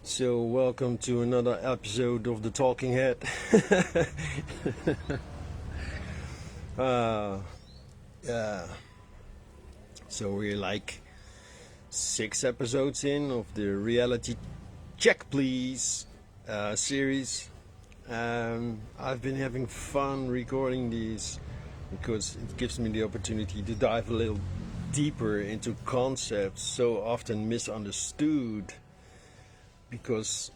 So, welcome to another episode of the Talking Head. uh, yeah. So we're like 6 episodes in of the Reality Check Please series. I've been having fun recording these because it gives me the opportunity to dive a little deeper into concepts so often misunderstood, because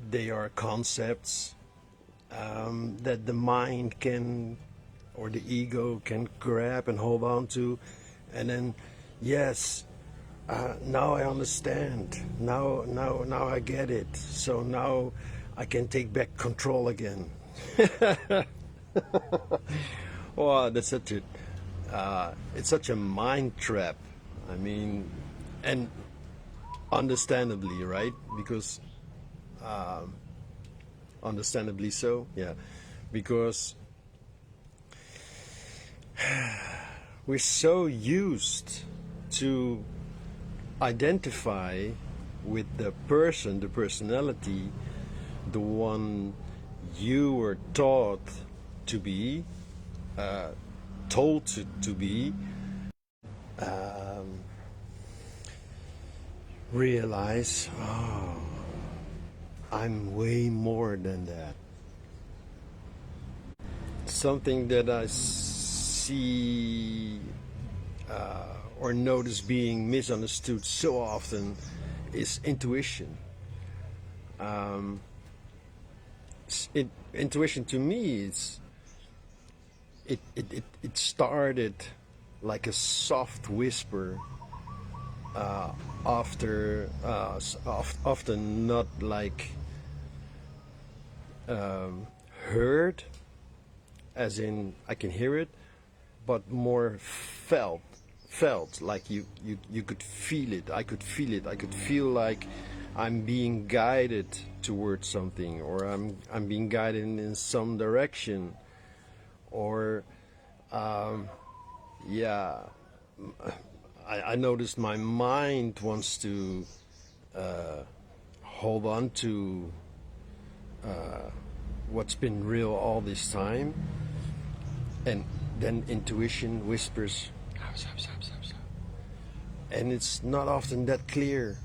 they are concepts that the mind can, or the ego can grab and hold on to, and then yes, now I understand. Now I get it. So now I can take back control again. Wow, that's such a it's such a mind trap. I mean, and understandably, right? Because understandably so, yeah, because we're so used to identify with the person, the personality, the one you were taught to be, told to be, realize, oh, I'm way more than that. Something that I see or notice being misunderstood so often is intuition. Intuition to me is it started like a soft whisper, often not like heard, as in I can hear it, but more felt like you could feel it. I could feel it. I could feel like I'm being guided towards something, or I'm being guided in some direction, or yeah, I noticed my mind wants to hold on to what's been real all this time, and then intuition whispers, and it's not often that clear.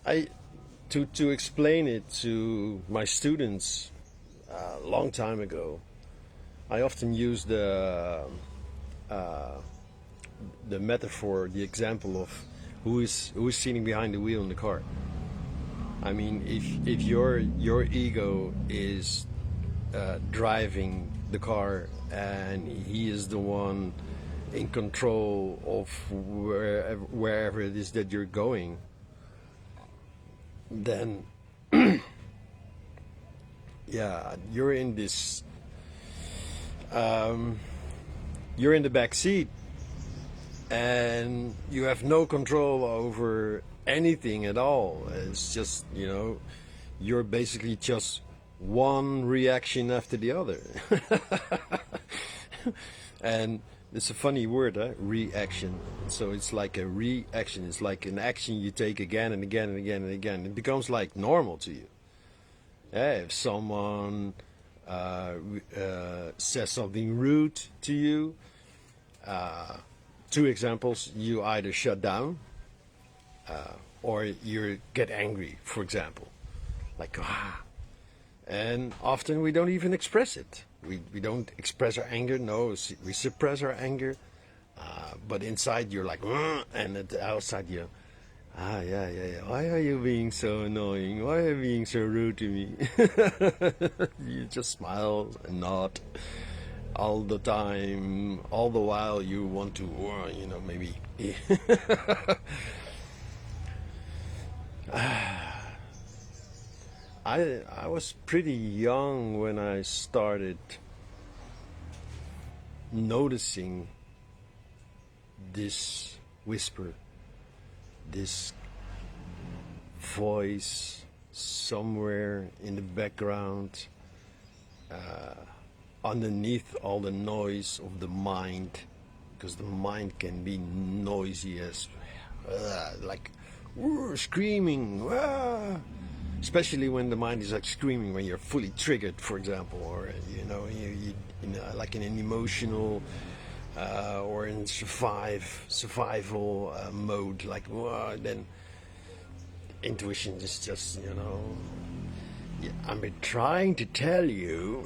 I to explain it to my students a long time ago, I often use the metaphor, the example of who is sitting behind the wheel in the car. I mean, if your ego is driving the car, and he is the one in control of wherever it is that you're going, then yeah, you're in this. You're in the back seat, and you have no control over anything at all. It's just, you're basically just one reaction after the other. And it's a funny word, reaction. So it's like a reaction. It's like an action you take again and again and again and again. It becomes like normal to you. Yeah, if someone says something rude to you, two examples: you either shut down, or you get angry, for example, like and often we don't even express it. We don't express our anger. No, we suppress our anger, but inside you're like, and at the outside you, yeah. Why are you being so annoying? Why are you being so rude to me? You just smile and nod all the time. All the while you want to, maybe. I was pretty young when I started noticing this whisper, this voice somewhere in the background, underneath all the noise of the mind, because the mind can be noisy as like screaming, ah! Especially when the mind is like screaming when you're fully triggered, for example, or you know, like in an emotional or in survival mode, like then intuition is just, yeah, I'm trying to tell you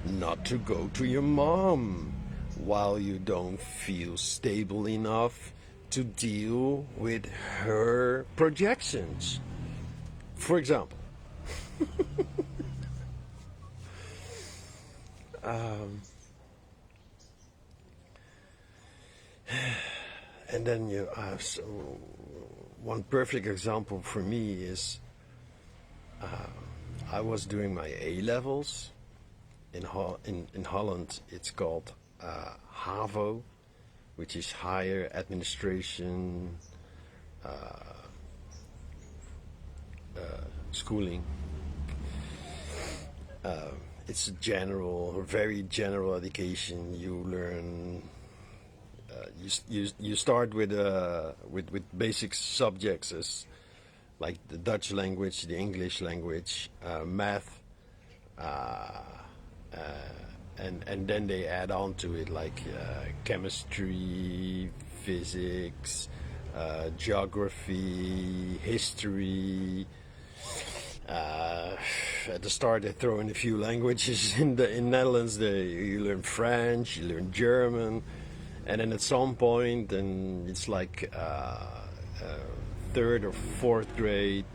not to go to your mom while you don't feel stable enough to deal with her projections, for example. And then so one perfect example for me is I was doing my A levels in Holland. It's called HAVO, which is Higher Administration Schooling. It's a very general education. You learn. You start with basic subjects as like the Dutch language, the English language, math, and then they add on to it like chemistry, physics, geography, history. At the start, they throw in a few languages. In Netherlands, you learn French, you learn German, and then at some point, and it's like third or fourth grade,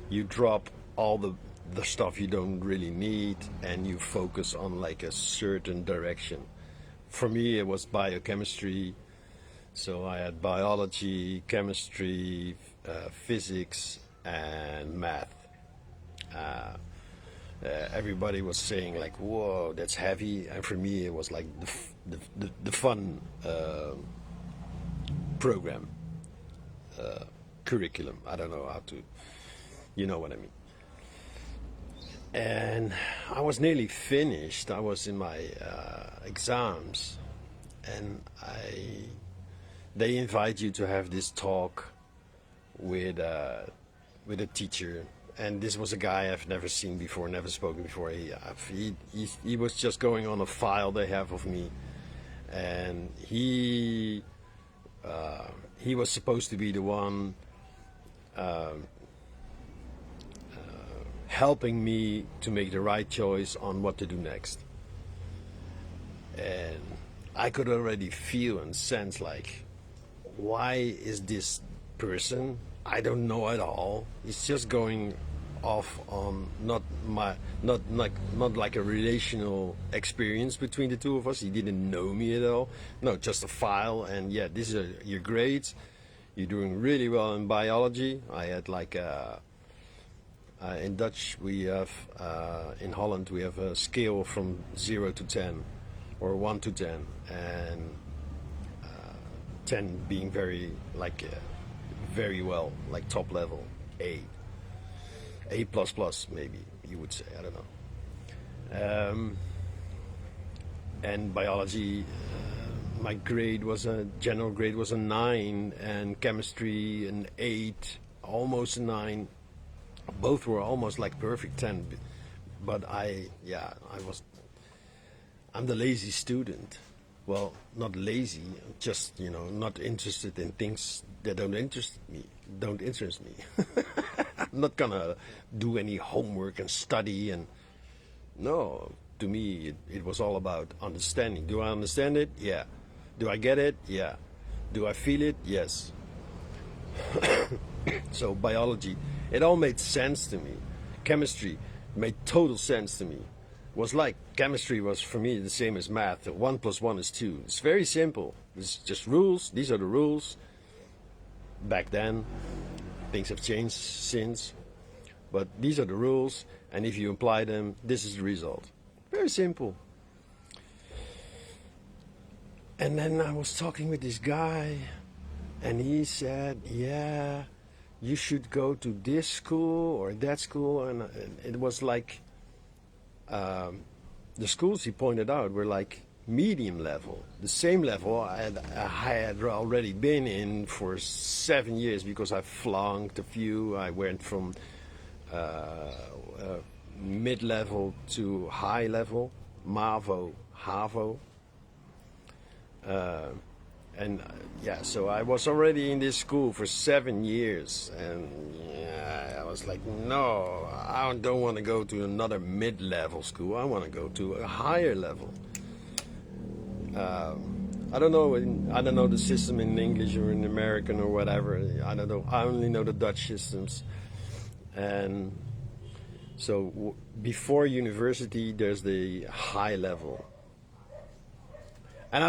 you drop all the stuff you don't really need, and you focus on like a certain direction. For me, it was biochemistry, so I had biology, chemistry, physics, and math. Everybody was saying like, "Whoa, that's heavy," and for me, it was like the fun program, curriculum. I don't know how to, you know what I mean. And I was nearly finished. I was in my exams, and they invite you to have this talk with a teacher. And this was a guy I've never seen before, never spoken before. He was just going on a file they have of me, and he was supposed to be the one helping me to make the right choice on what to do next. And I could already feel and sense like, why is this person I don't know at all? He's just going off on not like a relational experience between the two of us. He didn't know me at all. No, just a file, and yeah, these are your grades. You're doing really well in biology. I had like in Dutch we have in Holland we have a scale from 0 to 10 or 1 to 10, and 10 being very like very well, like top level, A plus plus maybe you would say, I don't know. And biology, my grade was general grade was a 9, and chemistry an 8, almost a 9. Both were almost like perfect 10, but I'm the lazy student. Well, not lazy, just not interested in things that don't interest me. I'm not gonna do any homework and study, and no, to me it was all about understanding. Do I understand it? Yeah. Do I get it? Yeah. Do I feel it? Yes. So biology, it all made sense to me. Chemistry made total sense to me. Was like chemistry was for me the same as math. 1 plus 1 is 2. It's very simple. It's just rules. These are the rules. Back then, things have changed since, but these are the rules, and if you apply them, this is the result. Very simple. And then I was talking with this guy, and he said, "Yeah, you should go to this school or that school," and it was like the schools he pointed out were like medium level, the same level I had already been in for 7 years, because I flunked a few. I went from mid-level to high level, MAVO, HAVO. And yeah, so I was already in this school for 7 years, and yeah, I was like, no, I don't want to go to another mid-level school. I want to go to a higher level. I don't know. I don't know the system in English or in American or whatever. I don't know. I only know the Dutch systems. And so before university, there's the high level. And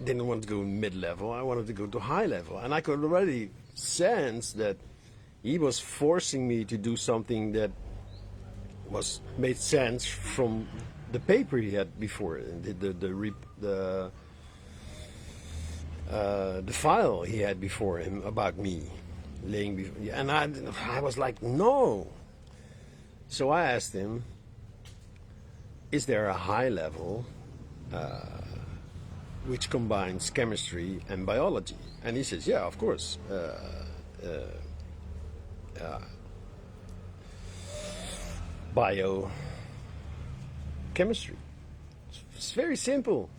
didn't want to go mid-level. I wanted to go to high level, and I could already sense that he was forcing me to do something that made sense from the paper he had before, the file he had before him about me, and I was like, no. So I asked him, is there a high level which combines chemistry and biology? And he says, yeah, of course. Biochemistry. It's very simple.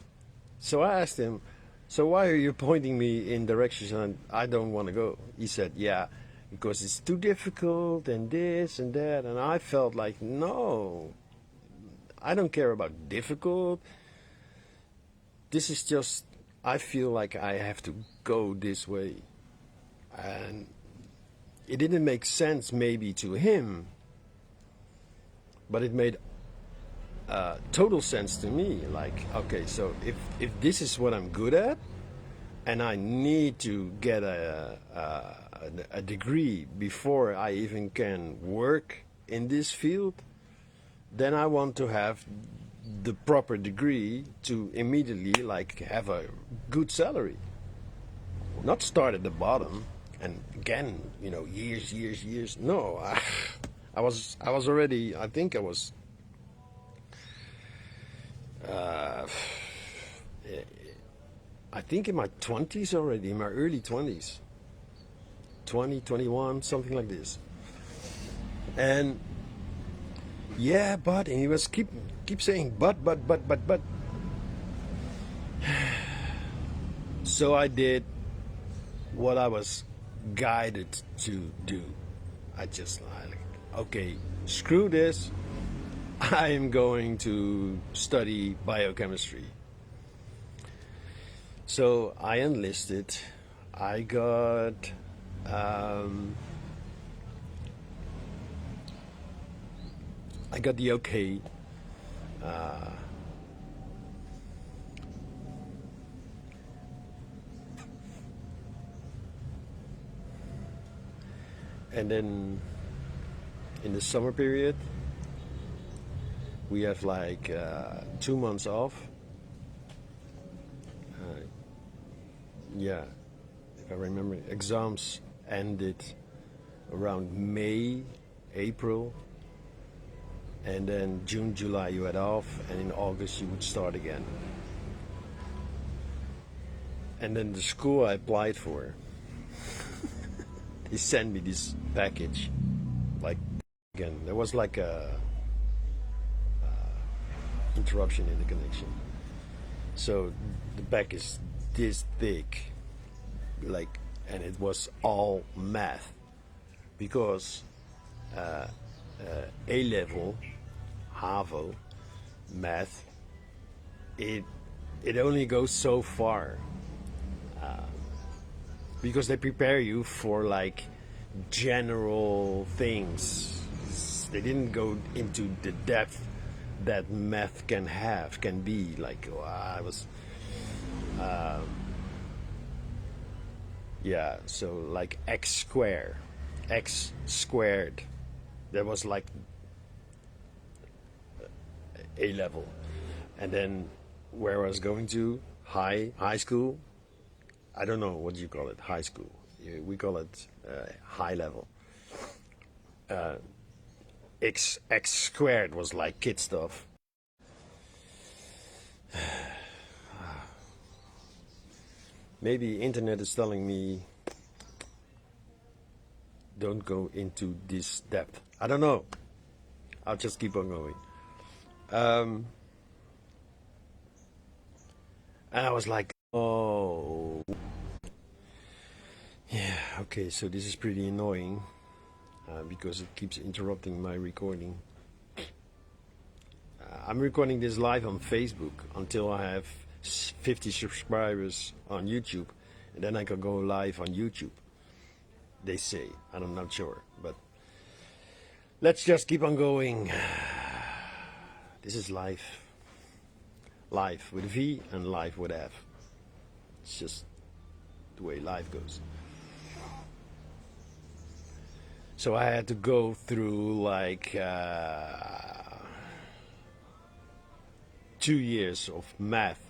So I asked him, so why are you pointing me in directions I don't want to go? He said, yeah, because it's too difficult and this and that. And I felt like, no, I don't care about difficult. This is just, I feel like I have to go this way. And it didn't make sense maybe to him, but it made total sense to me. Like, okay, so if this is what I'm good at, and I need to get a degree before I even can work in this field, then I want to have the proper degree to immediately like have a good salary, not start at the bottom and again, years. No, I was already, I think I was I think in my 20s already, in my early 20s, 20, 21, something like this. And yeah, and he was keep saying but. So I did what I was guided to do. I just like, okay, screw this. I am going to study biochemistry. So I enlisted. I got the okay. And then in the summer period, we have like 2 months off. Yeah, if I remember, exams ended around May, April, and then June, July you had off, and in August you would start again. And then the school I applied for, they sent me this package, like, again, there was like a interruption in the connection. So the back is this thick, like, and it was all math, because A level, HAVO, math, it only goes so far, because they prepare you for like general things. They didn't go into the depth that math can be like. I was yeah, so like x squared, that was like A level. And then where I was going to, high school, I don't know what you call it, high school, we call it high level. X squared was like kid stuff. Maybe internet is telling me don't go into this depth. I don't know. I'll just keep on going. Um, and I was like, oh, yeah, okay, so this is pretty annoying because it keeps interrupting my recording. I'm recording this live on Facebook until I have 50 subscribers on YouTube, and then I can go live on YouTube. They say, I'm not sure, but let's just keep on going. This is life. Life with a V and life with F. It's just the way life goes. So I had to go through like 2 years of math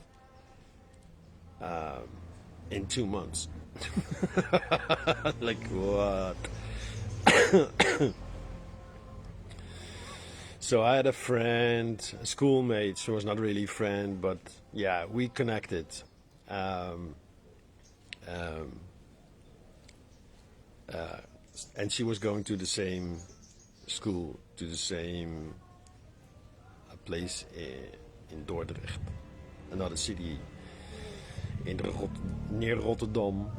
in 2 months. Like what? So I had a friend, a schoolmate. She was not really a friend, but yeah, we connected. Um, um, and she was going to the same school, to the same place in Dordrecht, another city in near Rotterdam.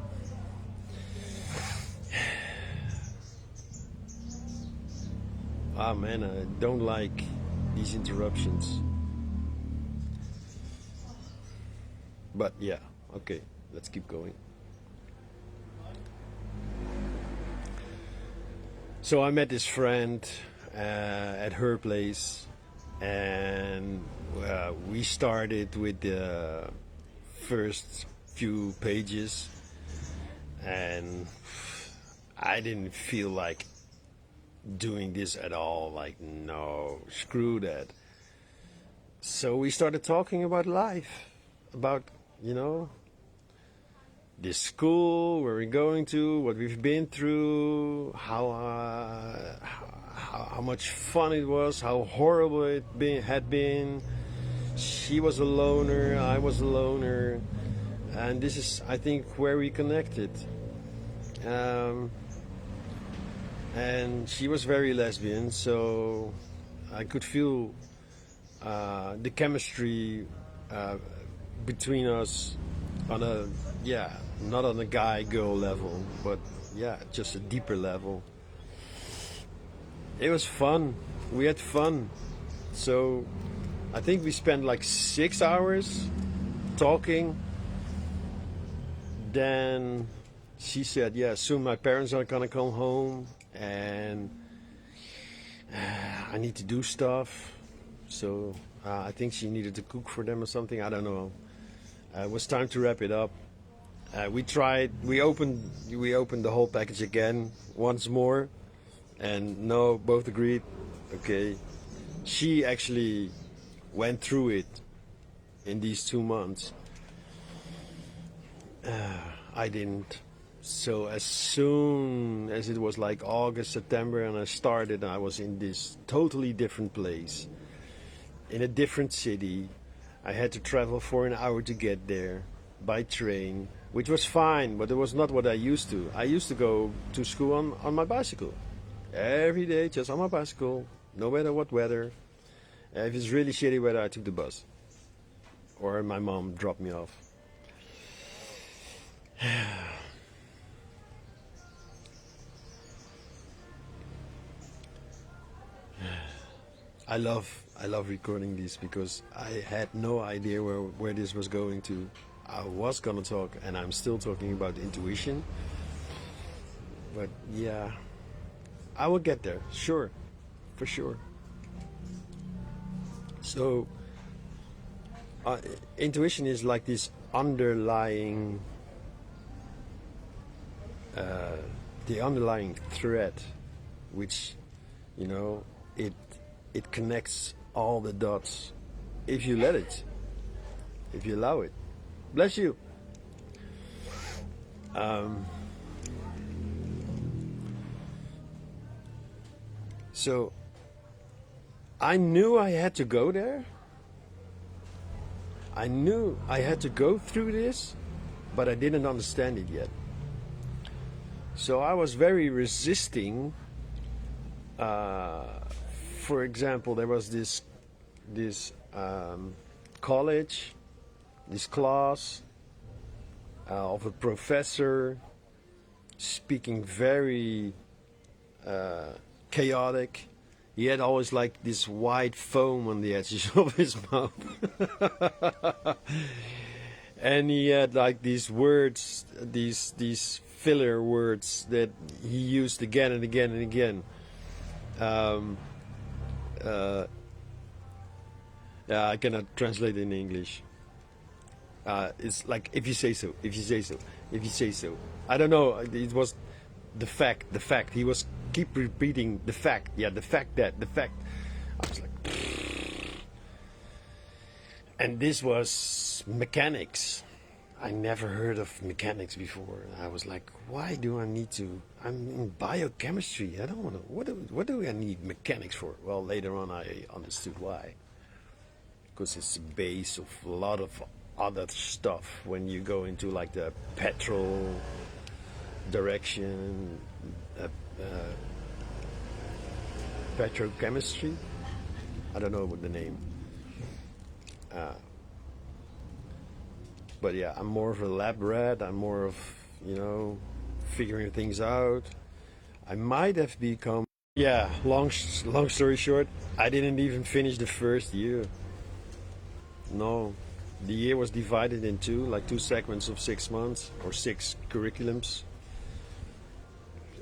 Ah man, I don't like these interruptions. But yeah, okay, let's keep going. So I met this friend at her place, and we started with the first few pages, and I didn't feel like doing this at all. Like, no, screw that. So we started talking about life, about, you know, this school, where we're going to, what we've been through, how much fun it was, how horrible had been. She was a loner, I was a loner, and this is, I think, where we connected. And she was very lesbian, so I could feel the chemistry between us on a, yeah, not on a guy-girl level, but yeah, just a deeper level. It was fun. We had fun. So I think we spent like 6 hours talking. Then she said, yeah, soon my parents are gonna come home and I need to do stuff. So I think she needed to cook for them or something. I don't know. It was time to wrap it up. We opened the whole package again once more, and no, both agreed. Okay, she actually went through it in these 2 months. I didn't. So as soon as it was like August, September, and I started, I was in this totally different place, in a different city. I had to travel for an hour to get there by train, which was fine, but it was not what I used to. I used to go to school on my bicycle. Every day, just on my bicycle, no matter what weather. If it's really shitty weather, I took the bus. Or my mom dropped me off. I love recording these because I had no idea where this was going to. I was gonna talk, and I'm still talking about intuition. But yeah, I will get there, sure, for sure. So intuition is like this underlying, the underlying thread, which, you know, it connects all the dots if you let it, if you allow it. Bless you. So I knew I had to go there. I knew I had to go through this, but I didn't understand it yet. So I was very resisting. For example, there was this college, this class of a professor speaking very chaotic. He had always like this white foam on the edges of his mouth. And he had like these words, these filler words that he used again and again and again. Yeah, I cannot translate it in English. It's like if you say so, if you say so, if you say so. I don't know. It was the fact, the fact. He was keep repeating the fact. Yeah, the fact that, the fact. I was like, and this was mechanics. I never heard of mechanics before. I was like, why do I need to? I'm in biochemistry. I don't want to. What do I need mechanics for? Well, later on, I understood why. Because it's the base of a lot of other stuff when you go into like the petrol direction, petrochemistry. I don't know what the name. But yeah, I'm more of a lab rat. I'm more of, figuring things out. I might have become. Yeah, long story short, I didn't even finish the first year. No, the year was divided in two segments of 6 months or 6 curriculums.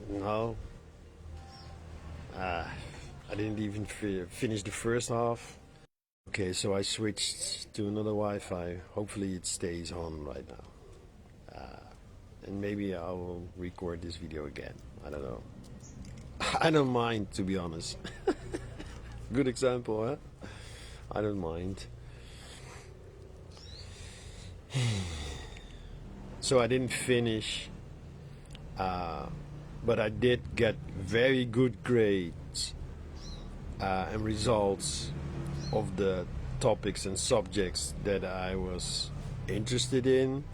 No, I didn't even finish the first half. Okay, so I switched to another Wi-Fi. Hopefully it stays on right now. And maybe I will record this video again. I don't know. I don't mind, to be honest. Good example, huh? I don't mind. So I didn't finish, but I did get very good grades and results of the topics and subjects that I was interested in.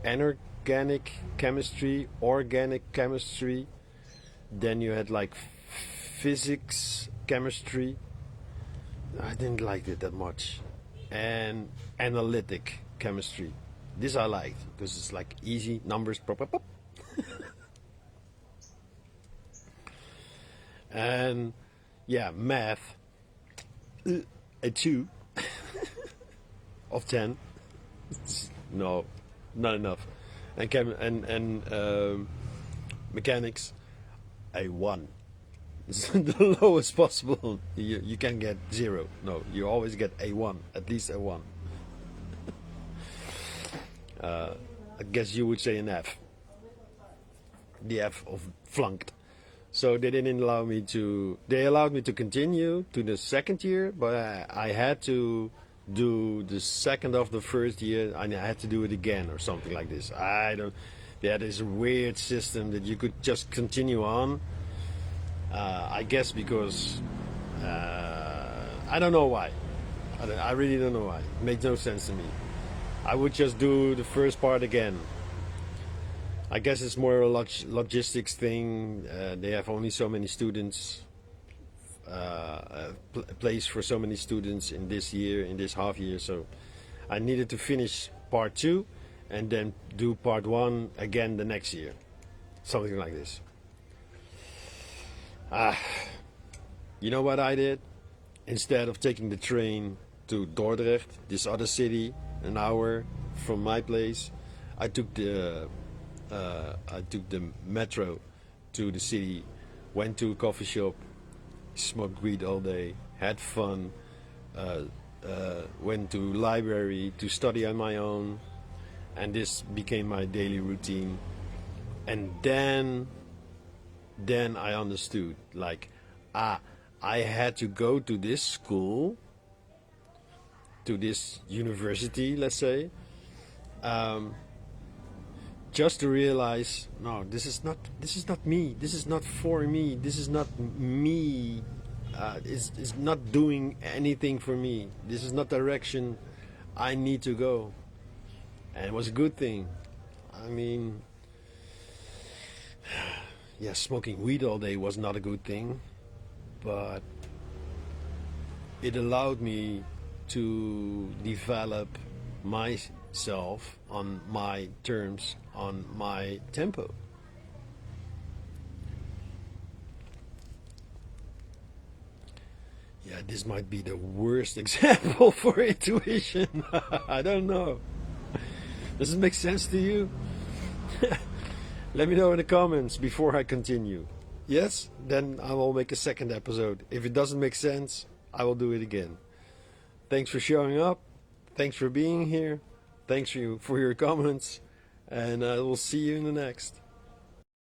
Inorganic chemistry, organic chemistry. Then you had like physics, chemistry. I didn't like it that much. And analytic chemistry. This I liked because it's like easy numbers. Pop, pop, pop. And yeah, math. A 2 of 10. No, not enough. And mechanics, a 1. It's the lowest possible. You can get 0. No, you always get a 1, at least a 1. I guess you would say an F. The F of flunked. So they didn't allow me to. They allowed me to continue to the second year, but I had to do the second of the first year. I had to do it again or something like this. I don't. That is a weird system that you could just continue on. I guess because I don't know why. I really don't know why. It makes no sense to me. I would just do the first part again. I guess it's more a logistics thing. They have only so many students, a place for so many students in this year, in this half year. So I needed to finish part 2 and then do part 1 again the next year. Something like this. You know what I did? Instead of taking the train to Dordrecht, this other city, an hour from my place, I took the metro to the city, went to a coffee shop, smoked weed all day, had fun, went to library to study on my own, and this became my daily routine. And then I understood, like, I had to go to this school, to this university, let's say, just to realize, no, this is not me. This is not for me. This is not me is not doing anything for me. This is not direction I need to go. And it was a good thing. I mean, yeah, smoking weed all day was not a good thing, but it allowed me to develop myself on my terms, on my tempo. Yeah, this might be the worst example for intuition. I don't know. Does it make sense to you? Let me know in the comments before I continue. Yes? Then I will make a second episode. If it doesn't make sense, I will do it again. Thanks for showing up. Thanks for being here. Thanks for your comments. And I will see you in the next.